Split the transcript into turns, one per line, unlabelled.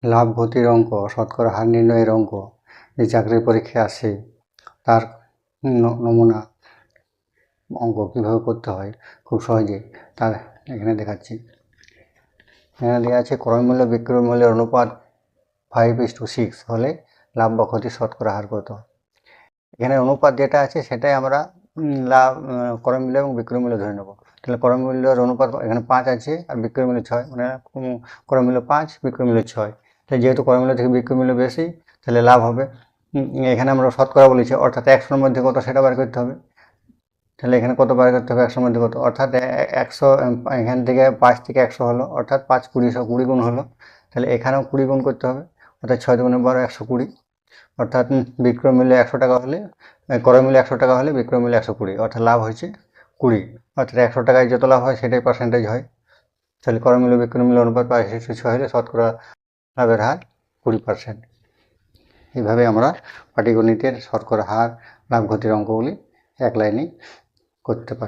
লাভ ক্ষতির অঙ্ক, শতকরা হার নির্ণয়ের অঙ্ক যে চাকরির পরীক্ষায় আসে তার নমুনা অঙ্ক কীভাবে করতে হয় খুব সহজে তার এখানে দেখাচ্ছি। এখানে দেওয়া আছে ক্রয় মূল্য বিক্রয় মূল্যের অনুপাত 5:6 হলে লাভ বা ক্ষতির শতকরা হার কত। এখানে অনুপাত যেটা আছে সেটাই আমরা লাভ ক্রয় মূল্য এবং বিক্রয় মূল্য ধরে নেব। তাহলে ক্রয় মূল্যের অনুপাত এখানে 5 আছে আর বিক্রয় মূল্য 6, মানে ক্রয় মূল্য 5 বিক্রয় মূল্য 6। তাই যেহেতু ক্রয় মূল্য থেকে বিক্রয় মূল্য বেশি তাহলে লাভ হবে। এখানে আমরা শতকরা বলেছি, অর্থাৎ 100-র মধ্যে কত সেটা বার করতে হবে। তাহলে এখানে কত বার করতে হবে, 100-র মধ্যে কত, অর্থাৎ 100, এখান থেকে 5 থেকে 100 হলো, অর্থাৎ 5 20 20 গুণ হলো। তাহলে এখানেও 20 গুণ করতে হবে, অর্থাৎ 6 × 12 120। অর্থাৎ বিক্রয় মূল্য 100 টাকা হলে ক্রয় মূল্য 100 টাকা হলে বিক্রয় মূল্য 120, অর্থাৎ লাভ হয়েছে 20। অর্থাৎ 100 টাকায় যত লাভ হয় সেটাই পার্সেন্টেজ হয়। তাহলে ক্রয় মূল্য বিক্রয় মূল্য অনুপাত 5:6 হলে শতকরা লাভের হার 20%। এইভাবে আমরা পাটিগণিতের শতকরা হার লাভ ক্ষতির অঙ্কগুলি এক লাইনে করতে পারি।